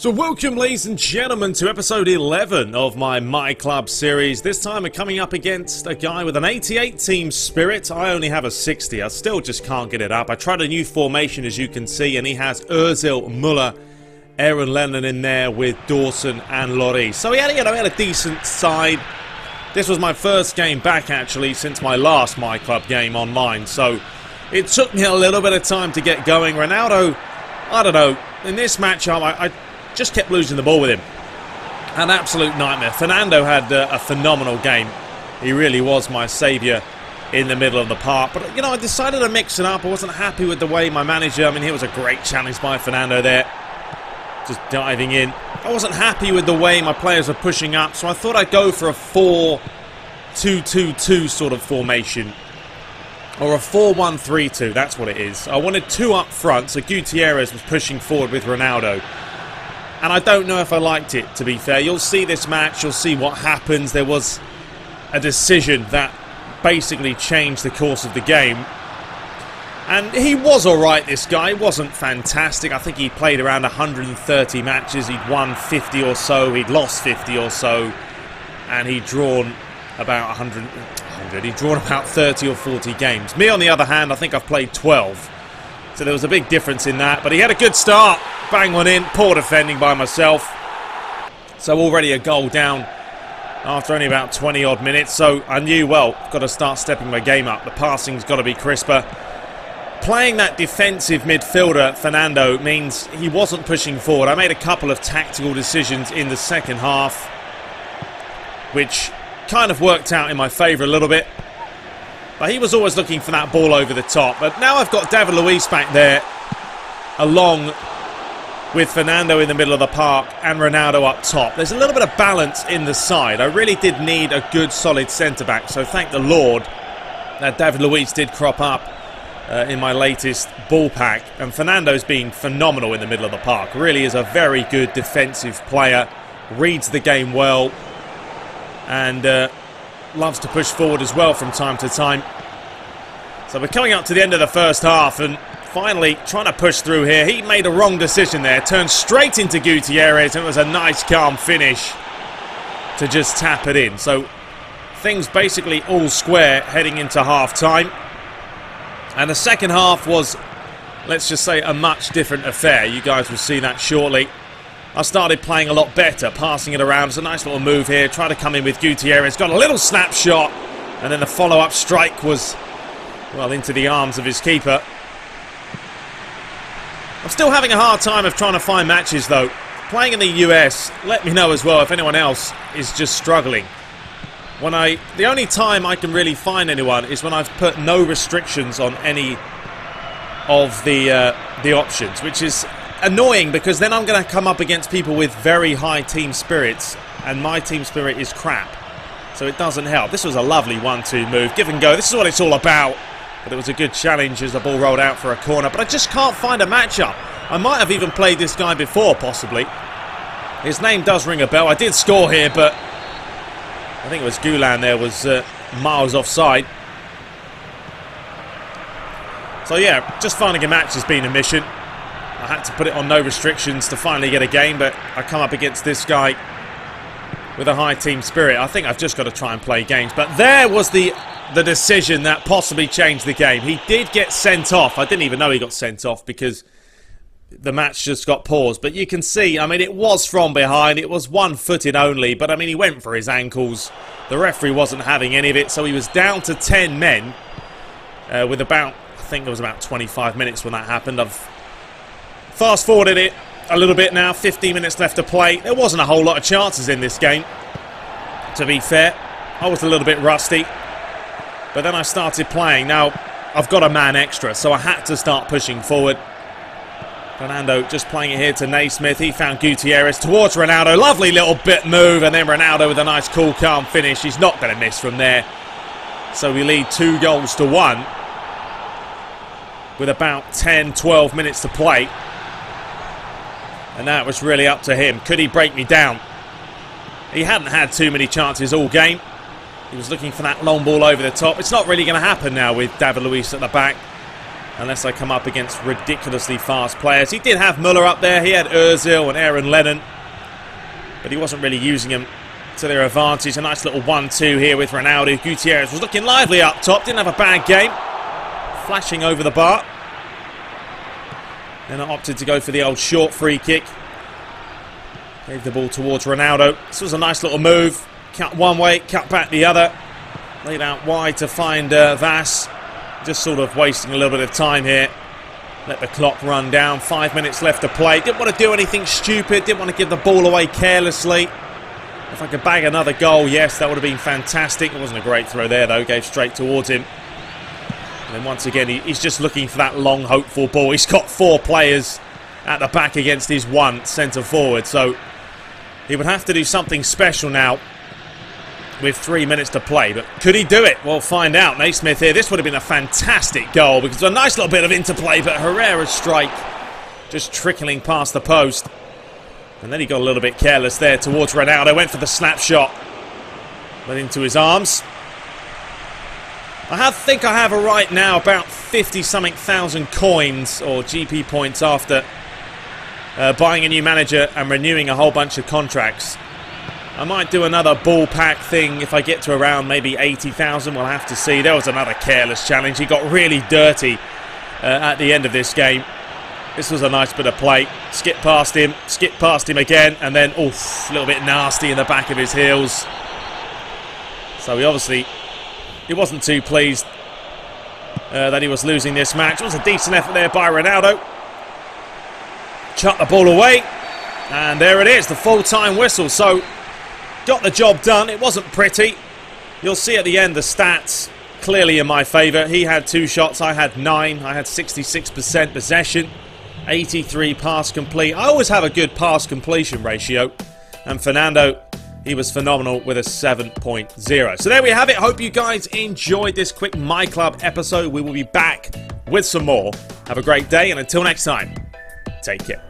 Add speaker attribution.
Speaker 1: So welcome, ladies and gentlemen, to episode 11 of my MyClub series. This time we're coming up against a guy with an 88 team spirit. I only have a 60. I still just can't get it up. I tried a new formation, as you can see, and he has Ozil, Muller, Aaron Lennon in there with Dawson and Lloris. So he had a decent side. This was my first game back, actually, since my last MyClub game online. So it took me a little bit of time to get going. Ronaldo, I don't know, in this matchup, I just kept losing the ball with him. An absolute nightmare. Fernando had a phenomenal game. He really was my saviour in the middle of the park. But, you know, I decided to mix it up. I wasn't happy with the way my manager... I mean, it was a great challenge by Fernando there. Just diving in. I wasn't happy with the way my players were pushing up, so I thought I'd go for a 4-2-2-2 sort of formation. Or a 4-1-3-2, that's what it is. I wanted two up front, so Gutierrez was pushing forward with Ronaldo. And I don't know if I liked it, to be fair. You'll see this match, you'll see what happens. There was a decision that basically changed the course of the game. And he was alright, this guy. He wasn't fantastic. I think he played around 130 matches. He'd won 50 or so. He'd lost 50 or so. And he'd drawn about 100. He'd drawn about 30 or 40 games. Me, on the other hand, I think I've played 12. So there was a big difference in that. But he had a good start. Bang one in. Poor defending by myself. So already a goal down after only about 20 odd minutes. So I knew, well, I've got to start stepping my game up. The passing's got to be crisper. Playing that defensive midfielder, Fernando, means he wasn't pushing forward. I made a couple of tactical decisions in the second half, which kind of worked out in my favour a little bit. But he was always looking for that ball over the top. But now I've got David Luiz back there, along with Fernando in the middle of the park and Ronaldo up top. There's a little bit of balance in the side. I really did need a good, solid centre-back. So thank the Lord that David Luiz did crop up in my latest ball pack. And Fernando's been phenomenal in the middle of the park. Really is a very good defensive player. Reads the game well. And loves to push forward as well from time to time. So we're coming up to the end of the first half and finally trying to push through here. He made a wrong decision there. Turned straight into Gutierrez and it was a nice calm finish to just tap it in. So things basically all square heading into half time. And the second half was, let's just say, a much different affair. You guys will see that shortly. I started playing a lot better, passing it around. It's a nice little move here. Try to come in with Gutierrez. Got a little snapshot. And then the follow-up strike was, well, into the arms of his keeper. I'm still having a hard time of trying to find matches, though. Playing in the US, let me know as well if anyone else is just struggling. The only time I can really find anyone is when I've put no restrictions on any of the options, which is annoying because then I'm going to come up against people with very high team spirits, and my team spirit is crap. So it doesn't help. This was a lovely 1-2 move. Give and go. This is what it's all about. But it was a good challenge as the ball rolled out for a corner. But I just can't find a matchup. I might have even played this guy before, possibly. His name does ring a bell. I did score here, but I think it was Gulan there was miles offside. So yeah, just finding a match has been a mission. I had to put it on no restrictions to finally get a game, but I come up against this guy with a high team spirit. I think I've just got to try and play games. But there was the decision that possibly changed the game. He did get sent off. I didn't even know he got sent off because the match just got paused. But you can see, I mean, it was from behind. It was one-footed only. But, I mean, he went for his ankles. The referee wasn't having any of it. So he was down to 10 men with about, I think it was about 25 minutes when that happened. I've fast-forwarded it a little bit now. 15 minutes left to play. There wasn't a whole lot of chances in this game, to be fair. I was a little bit rusty. But then I started playing. Now, I've got a man extra, so I had to start pushing forward. Fernando just playing it here to Naismith. He found Gutierrez towards Ronaldo. Lovely little bit move, and then Ronaldo with a nice cool, calm finish. He's not going to miss from there. So we lead 2-1 with about 10, 12 minutes to play. And now it was really up to him. Could he break me down? He hadn't had too many chances all game. He was looking for that long ball over the top. It's not really going to happen now with David Luiz at the back. unless I come up against ridiculously fast players. He did have Müller up there. He had Ozil and Aaron Lennon, but he wasn't really using them to their advantage. A nice little 1-2 here with Ronaldo. Gutierrez was looking lively up top. Didn't have a bad game. Flashing over the bar. Then I opted to go for the old short free kick. Gave the ball towards Ronaldo. This was a nice little move. Cut one way, cut back the other. Laid out wide to find Vass. Just sort of wasting a little bit of time here. Let the clock run down. 5 minutes left to play. Didn't want to do anything stupid. Didn't want to give the ball away carelessly. If I could bag another goal, yes, that would have been fantastic. It wasn't a great throw there, though. Gave straight towards him. And then once again, he's just looking for that long, hopeful ball. He's got 4 players at the back against his 1 centre forward. So he would have to do something special now with 3 minutes to play. But could he do it? We'll find out. Naismith here. This would have been a fantastic goal because a nice little bit of interplay, but Herrera's strike just trickling past the post. And then he got a little bit careless there towards Ronaldo. Went for the snapshot. Went into his arms. I think I have right now about 50-something thousand coins or GP points after buying a new manager and renewing a whole bunch of contracts. I might do another ball pack thing if I get to around maybe 80,000. We'll have to see. There was another careless challenge. He got really dirty at the end of this game. This was a nice bit of play. Skip past him again, and then, oof, a little bit nasty in the back of his heels. So he wasn't too pleased that he was losing this match. It was a decent effort there by Ronaldo. Chucked the ball away, and there it is, the full-time whistle. So, got the job done. It wasn't pretty. You'll see at the end the stats clearly in my favour. He had 2 shots, I had 9. I had 66% possession. 83 pass complete. I always have a good pass completion ratio. And Fernando, he was phenomenal with a 7.0. So there we have it. Hope you guys enjoyed this quick MyClub episode. We will be back with some more. Have a great day, and until next time, take care.